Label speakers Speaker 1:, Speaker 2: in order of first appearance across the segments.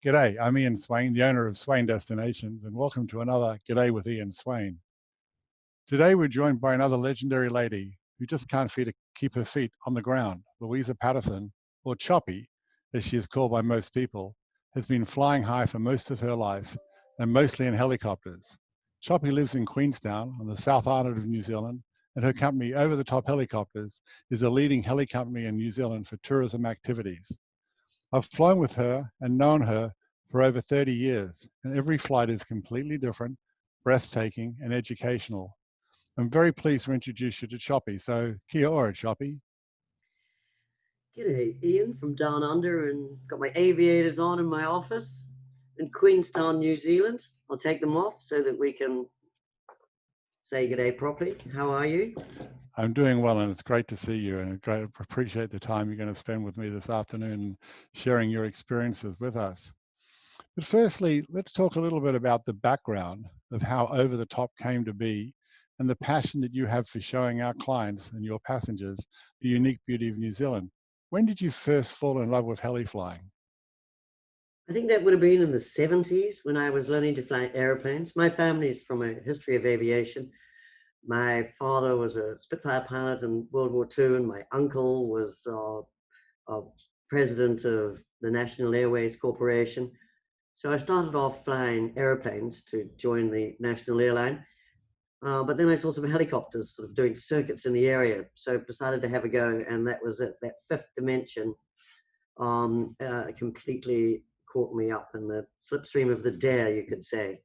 Speaker 1: G'day, I'm Ian Swain, the owner of Swain Destinations, and welcome to another G'day with Ian Swain. Today we're joined by another legendary lady who just can't keep her feet on the ground. Louisa Patterson, or Choppy, as she is called by most people, has been flying high for most of her life, and mostly in helicopters. Choppy lives in Queenstown on the South Island of New Zealand, and her company, Over the Top Helicopters, is a leading heli company in New Zealand for tourism activities. I've flown with her and known her for over 30 years, and every flight is completely different, breathtaking, and educational. I'm very pleased to introduce you to Choppy. So, kia ora, Choppy.
Speaker 2: G'day, Ian from down under, and got my aviators on in my office in Queenstown, New Zealand. I'll take them off so that we can say g'day properly. How are you?
Speaker 1: I'm doing well, and it's great to see you, and I appreciate the time you're going to spend with me this afternoon, sharing your experiences with us. But firstly, let's talk a little bit about the background of how Over the Top came to be and the passion that you have for showing our clients and your passengers the unique beauty of New Zealand. When did you first fall in love with heli flying?
Speaker 2: I think that would have been in the 70s when I was learning to fly airplanes. My family's from a history of aviation. My father was a Spitfire pilot in World War II, and my uncle was president of the National Airways Corporation. So I started off flying airplanes to join the National Airline. But then I saw some helicopters sort of doing circuits in the area. So decided to have a go, and that was it. That fifth dimension completely caught me up in the slipstream of the dare, you could say.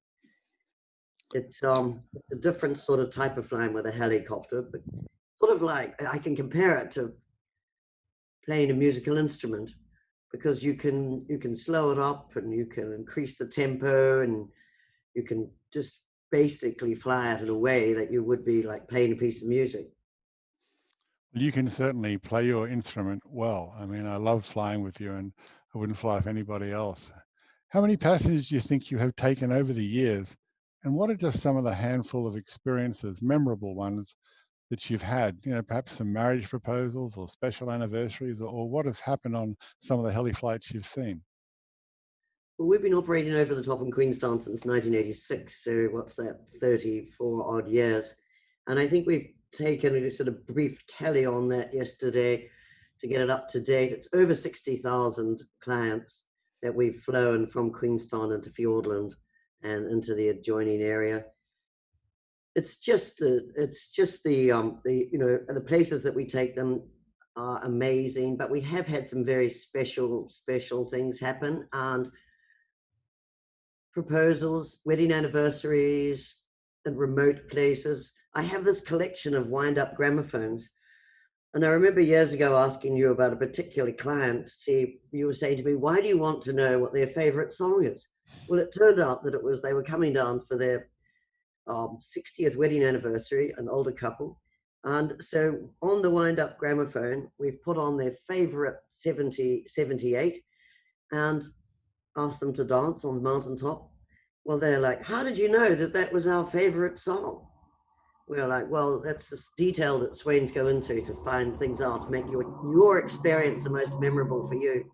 Speaker 2: It's a different sort of type of flying with a helicopter, but sort of like I can compare it to playing a musical instrument because you can slow it up and you can increase the tempo and you can just basically fly it in a way that you would be like playing a piece of music.
Speaker 1: Well, you can certainly play your instrument well. I mean, I love flying with you, and I wouldn't fly with anybody else. How many passengers do you think you have taken over the years? And what are just some of the handful of experiences, memorable ones, that you've had? Perhaps some marriage proposals or special anniversaries, or what has happened on some of the heli flights you've seen?
Speaker 2: Well, we've been operating over the top in Queenstown since 1986. So what's that, 34 odd years. And I think we've taken a sort of brief tally on that yesterday to get it up to date. It's over 60,000 clients that we've flown from Queenstown into Fiordland and into the adjoining area. It's just the places that we take them are amazing, but we have had some very special things happen, and proposals, wedding anniversaries, and remote places. I have this collection of wind-up gramophones. And I remember years ago asking you about a particular client. See, you were saying to me, why do you want to know what their favorite song is? Well, it turned out that it was they were coming down for their 60th wedding anniversary, an older couple. And so on the wind-up gramophone, we've put on their favorite 78 and asked them to dance on the mountaintop. Well, they're like, how did you know that that was our favorite song? We're like, well, that's this detail that Swains go into to find things out to make your experience the most memorable for you.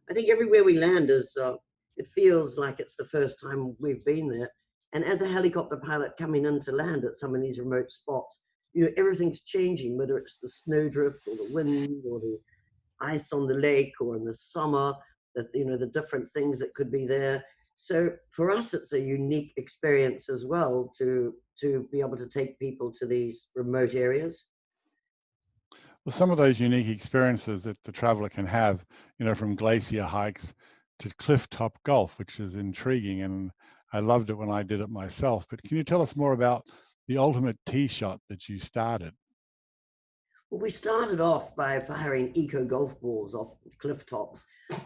Speaker 2: I think everywhere we land is it feels like it's the first time we've been there. And as a helicopter pilot coming in to land at some of these remote spots, everything's changing, whether it's the snowdrift or the wind or the ice on the lake or in the summer, that the different things that could be there. So for us, it's a unique experience as well to be able to take people to these remote areas.
Speaker 1: Well, some of those unique experiences that the traveler can have, from glacier hikes to cliff top golf, which is intriguing. And I loved it when I did it myself. But can you tell us more about the ultimate tee shot that you started?
Speaker 2: Well, we started off by firing eco golf balls off cliff tops.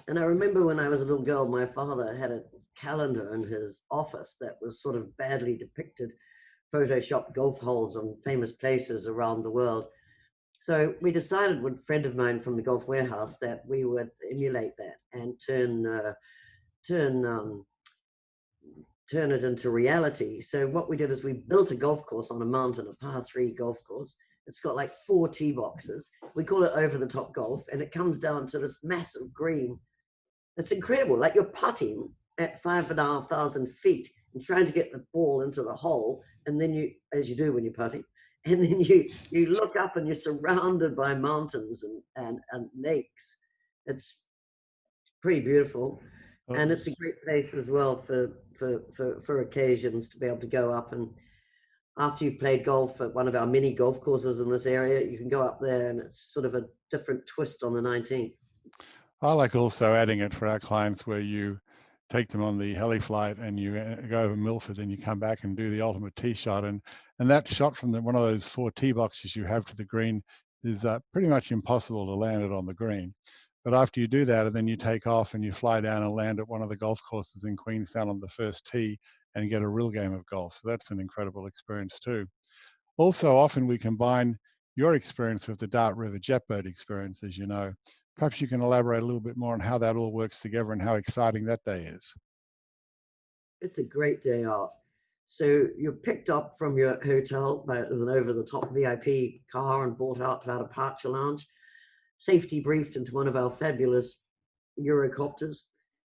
Speaker 2: And I remember when I was a little girl, my father had a calendar in his office that was sort of badly depicted, photoshopped golf holes on famous places around the world. So we decided with a friend of mine from the Golf Warehouse that we would emulate that and turn turn it into reality. So what we did is we built a golf course on a mountain, a par 3 golf course. It's got like 4 tee boxes. We call it over the top golf, and it comes down to this massive green It's incredible. Like you're putting at 5,500 feet and trying to get the ball into the hole, and then you, as you do when you're putting, and then you look up and you're surrounded by mountains and lakes. It's pretty beautiful,
Speaker 1: Uh,
Speaker 2: and it's a great place as well for occasions to be able to go up. And after you've played golf at one of our mini golf courses in this area, you can go up there, and it's sort of a different twist on the 19th.
Speaker 1: I like also adding it for our clients where you take them on the heli flight and you go over Milford and you come back and do the ultimate tee shot. And that shot from one of those 4 tee boxes you have to the green is pretty much impossible to land it on the green. But after you do that, and then you take off and you fly down and land at one of the golf courses in Queenstown on the first tee and get a real game of golf. So that's an incredible experience too. Also, often we combine your experience with the Dart River jet boat experience, as you know. Perhaps you can elaborate a little bit more on how that all works together and how exciting that day is.
Speaker 2: It's a great day out. So you're picked up from your hotel by an over-the-top VIP car and brought out to our departure lounge, safety briefed into one of our fabulous Eurocopters,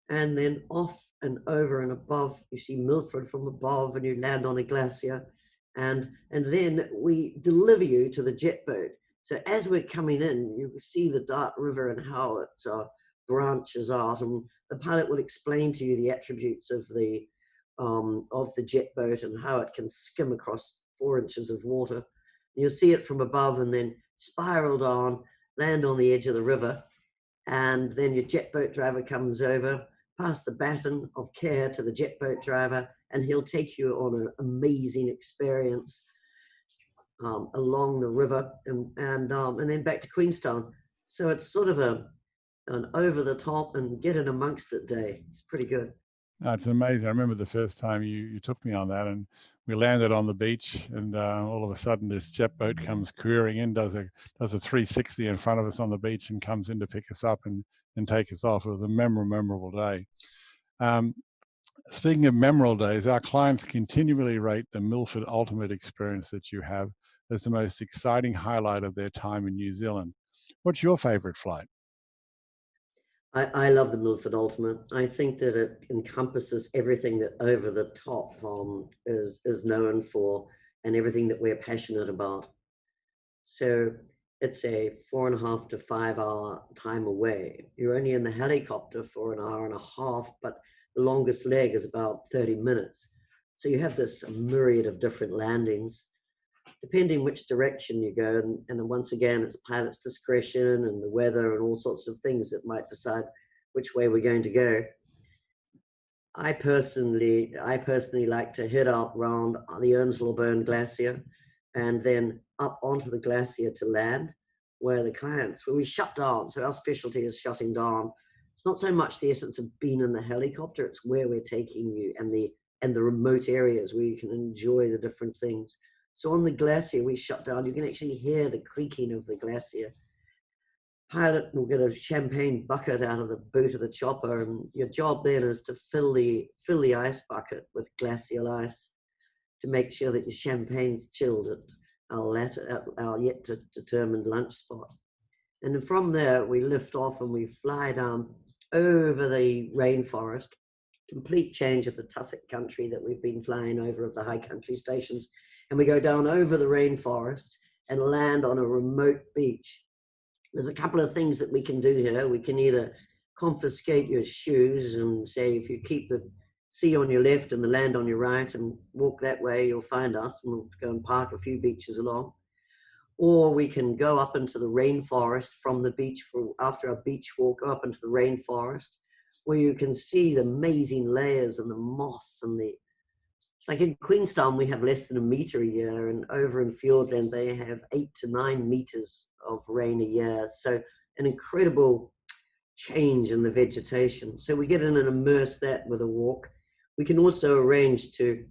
Speaker 2: and then off and over and above. You see Milford from above, and you land on a glacier, and then we deliver you to the jet boat. So as we're coming in, you see the Dart River and how it branches out, and the pilot will explain to you the attributes of the jet boat and how it can skim across 4 inches of water. You'll see it from above and then spiral down, land on the edge of the river, and then your jet boat driver comes over, pass the baton of care to the jet boat driver, and he'll take you on an amazing experience along the river and then back to Queenstown. So it's sort of an over the top and get in amongst it day. It's pretty good.
Speaker 1: No, it's amazing. I remember the first time you took me on that, and we landed on the beach, and all of a sudden this jet boat comes careering in, does a 360 in front of us on the beach, and comes in to pick us up and take us off. It was a memorable day. Um, Speaking of memorable days, our clients continually rate the Milford Ultimate experience that you have as the most exciting highlight of their time in New Zealand. What's your favorite flight?
Speaker 2: I love the Milford Ultimate. I think that it encompasses everything that Over the Top is known for and everything that we're passionate about. So it's a 4.5 to 5 hour time away. You're only in the helicopter for an hour and a half, but the longest leg is about 30 minutes. So you have this myriad of different landings, depending which direction you go. And once again, it's pilot's discretion and the weather and all sorts of things that might decide which way we're going to go. I personally like to head out round the Ernslauburn Glacier and then up onto the glacier to land, where we shut down. So our specialty is shutting down. It's not so much the essence of being in the helicopter; it's where we're taking you and the remote areas where you can enjoy the different things. So on the glacier, we shut down. You can actually hear the creaking of the glacier. Pilot will get a champagne bucket out of the boot of the chopper, and your job then is to fill the ice bucket with glacial ice to make sure that your champagne's chilled at our yet to determined lunch spot. And then from there, we lift off and we fly down over the rainforest, complete change of the tussock country that we've been flying over of the high country stations. And we go down over the rainforests and land on a remote beach. There's a couple of things that we can do here. We can either confiscate your shoes and say, if you keep the sea on your left and the land on your right and walk that way, you'll find us, and we'll go and park a few beaches along. Or we can go up into the rainforest from the beach after our beach walk, go up into the rainforest where you can see the amazing layers and the moss and like in Queenstown, we have less than a meter a year, and over in Fiordland, they have 8 to 9 meters of rain a year. So an incredible change in the vegetation. So we get in and immerse that with a walk. We can also arrange to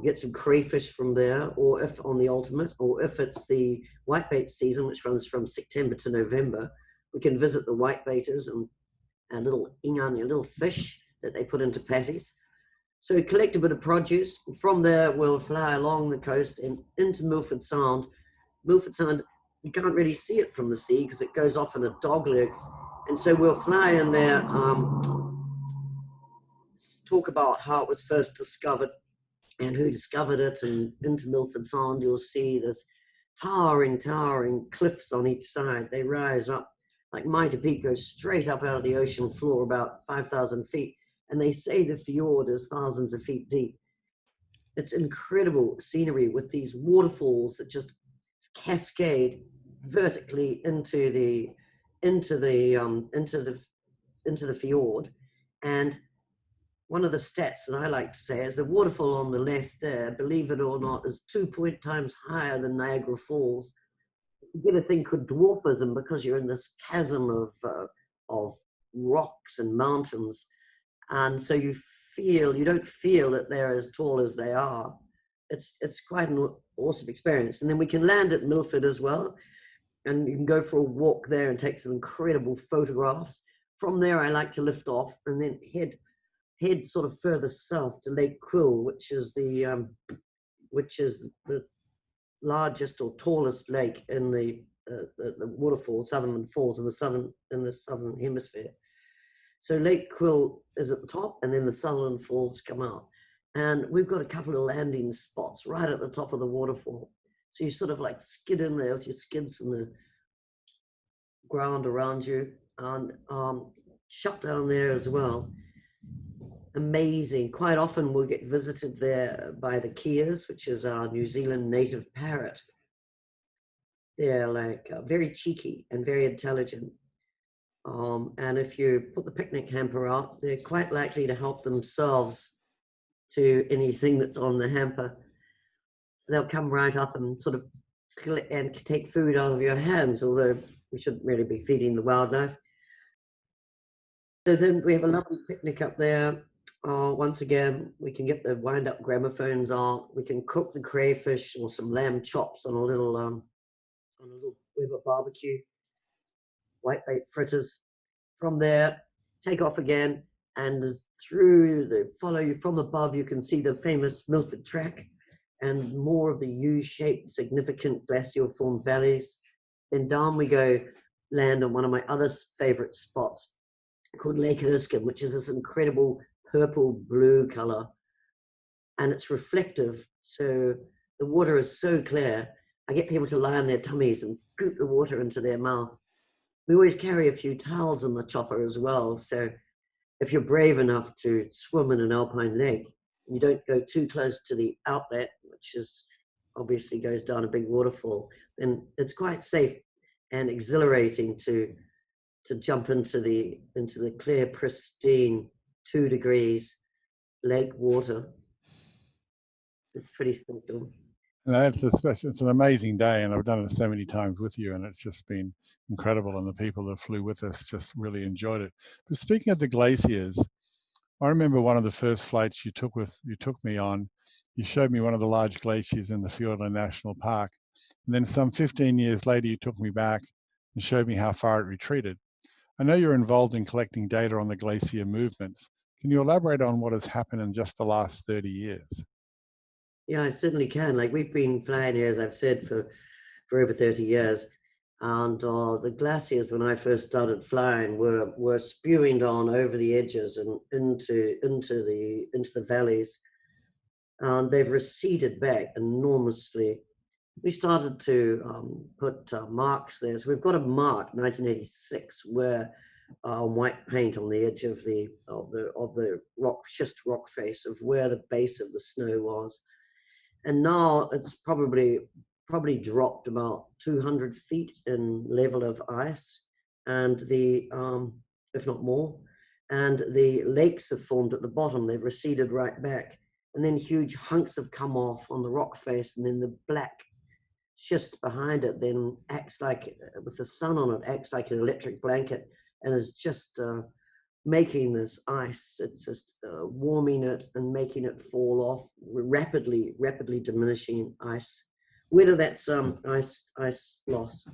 Speaker 2: get some crayfish from there, or if on the ultimate, or if it's the whitebait season, which runs from September to November, we can visit the whitebaiters and little ingan, little fish that they put into patties. So we collect a bit of produce. From there, we'll fly along the coast and into Milford Sound. Milford Sound, you can't really see it from the sea because it goes off in a dogleg. And so we'll fly in there talk about how it was first discovered and who discovered it. And into Milford Sound, you'll see this towering cliffs on each side. They rise up like Mitre Peak goes straight up out of the ocean floor, about 5,000 feet. And they say the fjord is thousands of feet deep. It's incredible scenery with these waterfalls that just cascade vertically into the fjord. And one of the stats that I like to say is the waterfall on the left there, believe it or not, is 2 times higher than Niagara Falls. You get a thing called dwarfism because you're in this chasm of rocks and mountains, and so you don't feel that they're as tall as they are. It's quite an awesome experience. And then we can land at Milford as well, and you can go for a walk there and take some incredible photographs. From there, I like to lift off and then head sort of further south to Lake Quill, which is the largest or tallest lake in the waterfall, Southern Falls in the southern hemisphere. So Lake Quill is at the top, and then the Sutherland Falls come out. And we've got a couple of landing spots right at the top of the waterfall. So you sort of like skid in there with your skids in the ground around you, and shut down there as well. Amazing. Quite often we'll get visited there by the keas, which is our New Zealand native parrot. They're like very cheeky and very intelligent. And if you put the picnic hamper out, they're quite likely to help themselves to anything that's on the hamper. They'll come right up and sort of and take food out of your hands, although we shouldn't really be feeding the wildlife. So then we have a lovely picnic up there. Once again, we can get the wind-up gramophones out. We can cook the crayfish or some lamb chops on a little Weber barbecue, whitebait fritters. From there, take off again, and follow you from above, you can see the famous Milford Track and more of the U-shaped significant glacial formed valleys. Then down we go, land on one of my other favorite spots called Lake Erskine, which is this incredible purple blue color, and it's reflective. So the water is so clear. I get people to lie on their tummies and scoop the water into their mouth. We always carry a few towels in the chopper as well. So if you're brave enough to swim in an alpine lake, you don't go too close to the outlet, which is obviously goes down a big waterfall, then it's quite safe and exhilarating to jump into the clear, pristine 2 degrees lake water. It's pretty special.
Speaker 1: No, it's an amazing day, and I've done it so many times with you, and it's just been incredible. And the people that flew with us just really enjoyed it. But speaking of the glaciers, I remember one of the first flights you took me on. You showed me one of the large glaciers in the Fiordland National Park, and then some 15 years later, you took me back and showed me how far it retreated. I know you're involved in collecting data on the glacier movements. Can you elaborate on what has happened in just the last 30 years?
Speaker 2: Yeah, I certainly can. Like, we've been flying here, as I've said, for over 30 years. And the glaciers, when I first started flying, were spewing down over the edges and into the valleys. And they've receded back enormously. We started to put marks there. So we've got a mark, 1986, where white paint on the edge of the schist rock face of where the base of the snow was. And now it's probably dropped about 200 feet in level of ice, and if not more, and the lakes have formed at the bottom. They've receded right back, and then huge hunks have come off on the rock face, and then the black schist behind it then acts like, with the sun on it, acts like an electric blanket, and is just making this ice. It's just warming it and making it fall off, rapidly diminishing ice. Whether that's ice loss,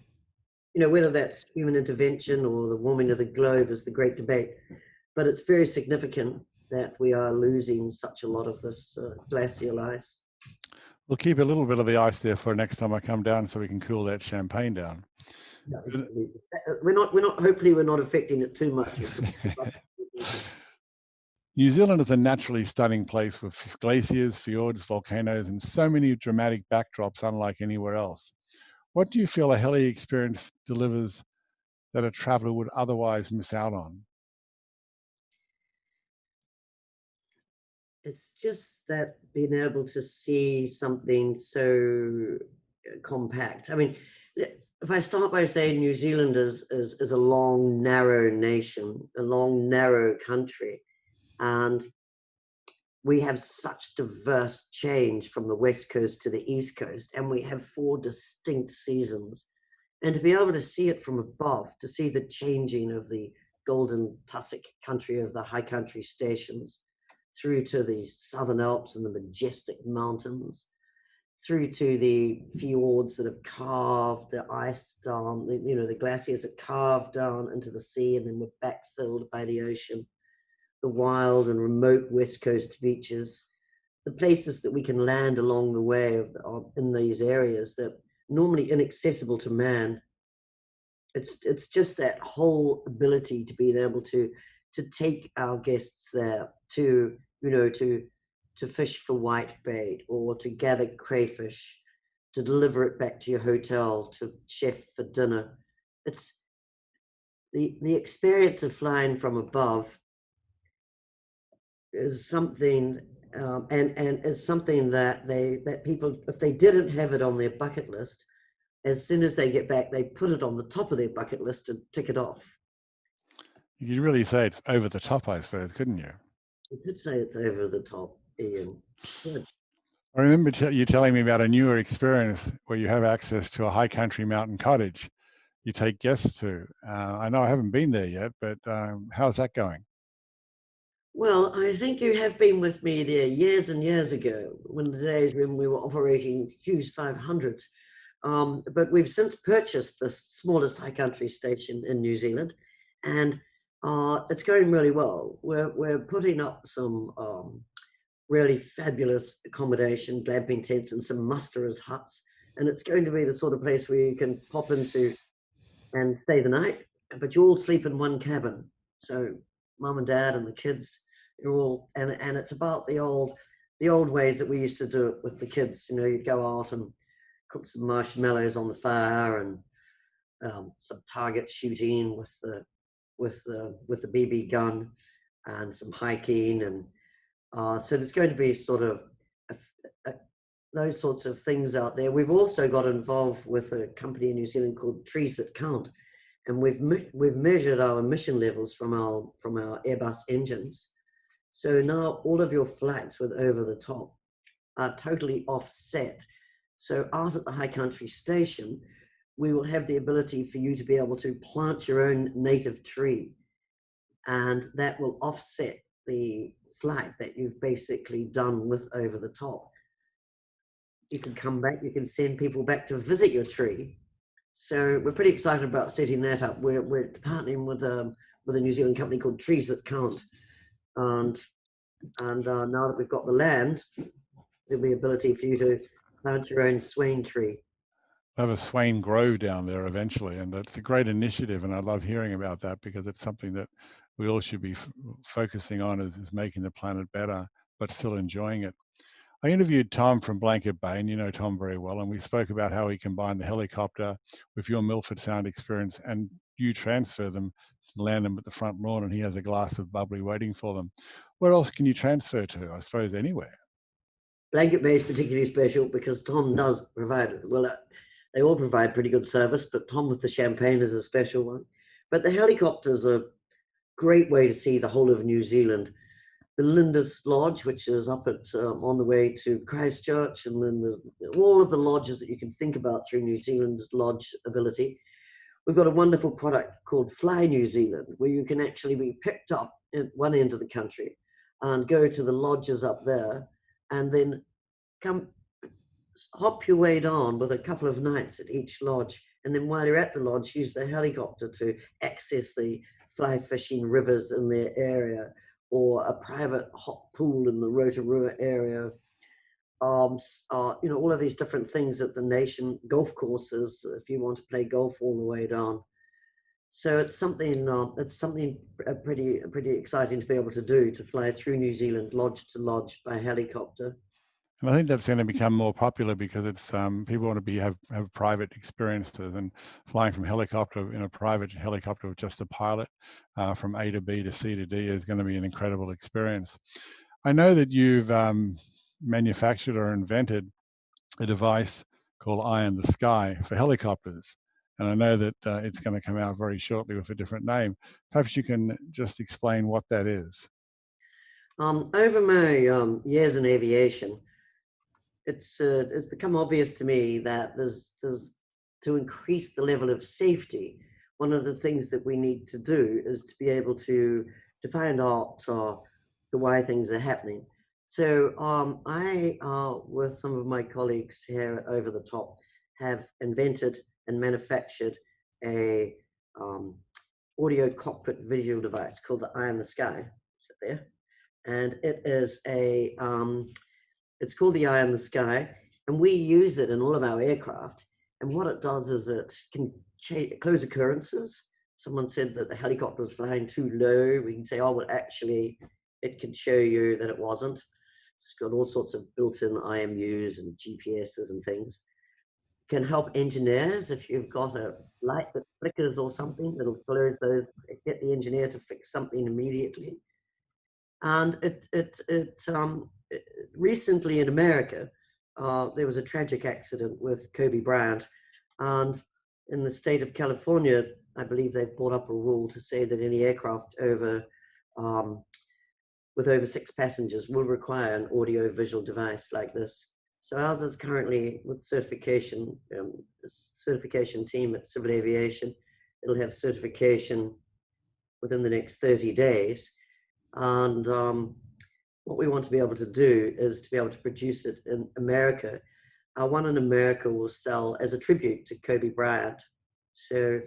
Speaker 2: whether that's human intervention or the warming of the globe is the great debate. But it's very significant that we are losing such a lot of this glacial ice.
Speaker 1: We'll keep a little bit of the ice there for next time I come down, so we can cool that champagne down.
Speaker 2: Yeah, we're not. Hopefully, we're not affecting it too much.
Speaker 1: New Zealand is a naturally stunning place with glaciers, fjords, volcanoes, and so many dramatic backdrops unlike anywhere else. What do you feel a heli experience delivers that a traveler would otherwise miss out on?
Speaker 2: It's just that being able to see something so compact. I mean, if I start by saying New Zealand is a long, narrow nation, a long, narrow country, and we have such diverse change from the west coast to the east coast, and we have four distinct seasons. And to be able to see it from above, to see the changing of the golden tussock country of the high country stations, through to the Southern Alps and the majestic mountains, through to the fjords that have carved the ice down, the glaciers that carved down into the sea and then were backfilled by the ocean, the wild and remote west coast beaches, the places that we can land along the way in these areas that normally inaccessible to man. It's just that whole ability to being able to take our guests there to to fish for whitebait or to gather crayfish, to deliver it back to your hotel to chef for dinner. It's the experience of flying from above is something, and is something that people, if they didn't have it on their bucket list, as soon as they get back, they put it on the top of their bucket list to tick it off.
Speaker 1: You could really say it's over the top, I suppose, couldn't you?
Speaker 2: You could say it's over the top, Ian. Good.
Speaker 1: I remember you telling me about a newer experience where you have access to a high country mountain cottage you take guests to. I know I haven't been there yet, but how's that going?
Speaker 2: Well, I think you have been with me there years and years ago, when the days when we were operating Hughes 500s. But we've since purchased the smallest high country station in New Zealand, and it's going really well. We're putting up some really fabulous accommodation, glamping tents, and some musterers' huts, and it's going to be the sort of place where you can pop into and stay the night, but you all sleep in one cabin. So mom and dad and the kids, you're all, and it's about the old ways that we used to do it with the kids. You know, you'd go out and cook some marshmallows on the fire and some target shooting with the BB gun and some hiking, and so there's going to be sort of a, a, those sorts of things out there. We've also got involved with a company in New Zealand called Trees That Count, and we've measured our emission levels from our Airbus engines. So now all of your flights with over the top are totally offset. So out at the high country station, we will have the ability for you to be able to plant your own native tree, and that will offset the flight that you've basically done with over the top. You can come back, you can send people back to visit your tree. So we're pretty excited about setting that up. We're partnering with a New Zealand company called Trees That Count, and now that we've got the land, there'll be ability for you to plant your own Swain tree.
Speaker 1: Have a Swain Grove down there eventually, and it's a great initiative, and I love hearing about that because it's something that we all should be focusing on is making the planet better, but still enjoying it. I interviewed Tom from Blanket Bay, and you know Tom very well, and we spoke about how he combined the helicopter with your Milford Sound experience, and you transfer them to land them at the front lawn, and he has a glass of bubbly waiting for them. Where else can you transfer to? I suppose anywhere.
Speaker 2: Blanket Bay is particularly special because Tom does provide it. Well, they all provide pretty good service, but Tom with the champagne is a special one. But the helicopters are a great way to see the whole of New Zealand. The Lindis Lodge, which is up at on the way to Christchurch, and then there's all of the lodges that you can think about through New Zealand's lodge ability. We've got a wonderful product called Fly New Zealand, where you can actually be picked up at one end of the country and go to the lodges up there, and then come hop your way down with a couple of nights at each lodge. And then while you're at the lodge, use the helicopter to access the fly fishing rivers in their area, or a private hot pool in the Rotorua area. All of these different things at the nation golf courses, if you want to play golf all the way down. So it's something pretty exciting to be able to do, to fly through New Zealand lodge to lodge by helicopter.
Speaker 1: And I think that's going to become more popular because it's people want to have private experiences, and flying from helicopter in a private helicopter with just a pilot from A to B to C to D is going to be an incredible experience. I know that you've manufactured or invented a device called Eye in the Sky for helicopters. And I know that it's going to come out very shortly with a different name. Perhaps you can just explain what that is.
Speaker 2: Over my years in aviation, it's become obvious to me that there's to increase the level of safety. One of the things that we need to do is to be able to find out the why things are happening. So I, with some of my colleagues here at Over the Top, have invented and manufactured a um, audio cockpit visual device called the Eye in the Sky. Is it there? And it's called the Eye in the Sky, and we use it in all of our aircraft. And what it does is it can close occurrences. Someone said that the helicopter was flying too low. We can say, oh, well, actually, it can show you that it wasn't. It's got all sorts of built-in IMUs and GPSs and things. Can help engineers if you've got a light that flickers or something, it'll close those, get the engineer to fix something immediately. And recently in America, there was a tragic accident with Kobe Bryant, and in the state of California, I believe they've brought up a rule to say that any aircraft um, with over 6 passengers will require an audio-visual device like this. So ours is currently with certification, certification team at Civil Aviation. It'll have certification within the next 30 days. And what we want to be able to do is to be able to produce it in America. Our one in America will sell as a tribute to Kobe Bryant. So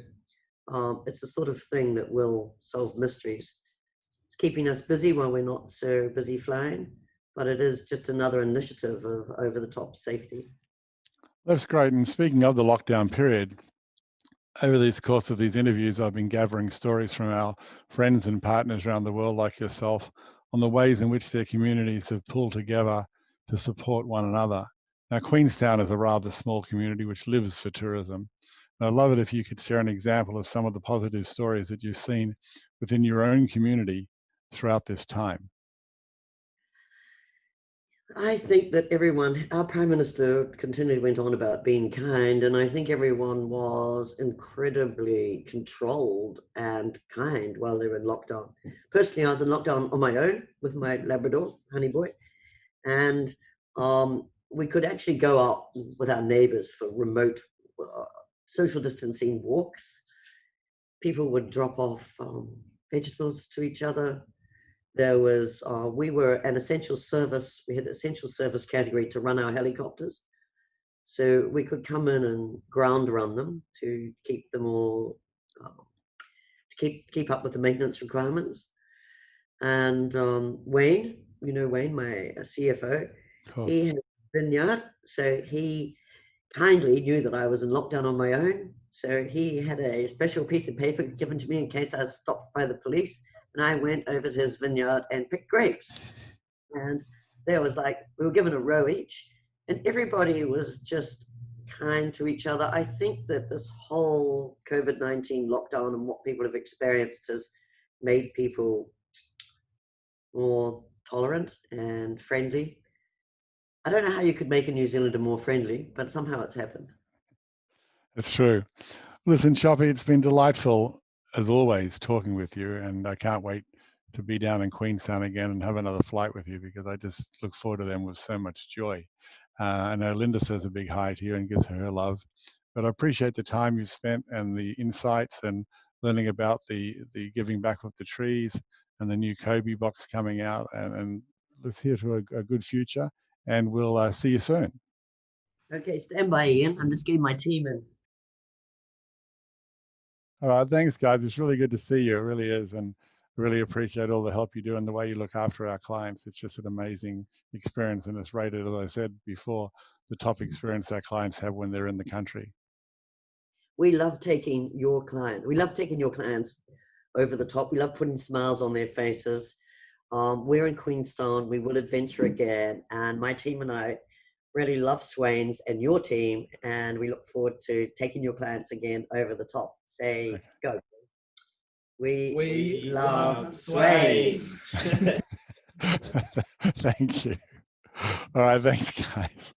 Speaker 2: it's the sort of thing that will solve mysteries. It's keeping us busy while we're not so busy flying, but it is just another initiative of over the top safety.
Speaker 1: That's great. And speaking of the lockdown period, over the course of these interviews, I've been gathering stories from our friends and partners around the world, like yourself, on the ways in which their communities have pulled together to support one another. Now, Queenstown is a rather small community which lives for tourism. And I'd love it if you could share an example of some of the positive stories that you've seen within your own community throughout this time.
Speaker 2: I think that our Prime Minister continually went on about being kind, and I think everyone was incredibly controlled and kind while they were in lockdown. Personally, I was in lockdown on my own with my Labrador, Honey Boy, and we could actually go out with our neighbors for remote social distancing walks. People would drop off vegetables to each other. There was we were an essential service. We had the essential service category to run our helicopters, so we could come in and ground run them to keep them all to keep up with the maintenance requirements. And Wayne, Wayne, my CFO,
Speaker 1: Of
Speaker 2: he
Speaker 1: course.
Speaker 2: had a vineyard, so he kindly knew that I was in lockdown on my own. So he had a special piece of paper given to me in case I was stopped by the police. And I went over to his vineyard and picked grapes. And there was like, we were given a row each, and everybody was just kind to each other. I think that this whole COVID-19 lockdown and what people have experienced has made people more tolerant and friendly. I don't know how you could make a New Zealander more friendly, but somehow it's happened.
Speaker 1: It's true. Listen, Choppy, it's been delightful as always talking with you, and I can't wait to be down in Queenstown again and have another flight with you because I just look forward to them with so much joy. I know Linda says a big hi to you and gives her love, but I appreciate the time you've spent and the insights and learning about the giving back with the trees and the new Kobe box coming out, and let's hear to a good future, and we'll see you soon.
Speaker 2: Okay, stand by, Ian. I'm just getting my team in.
Speaker 1: All right, thanks, guys. It's really good to see you. It really is, and really appreciate all the help you do and the way you look after our clients. It's just an amazing experience, and it's rated, as I said before, the top experience our clients have when they're in the country.
Speaker 2: We love taking your client. We love taking your clients over the top. We love putting smiles on their faces. We're in Queenstown. We will adventure again. And my team and I really love Swain's and your team. And we look forward to taking your clients again over the top. Say,
Speaker 1: Okay.
Speaker 2: go. We love
Speaker 3: Swains.
Speaker 2: Swains.
Speaker 1: Thank you. All right, thanks, guys.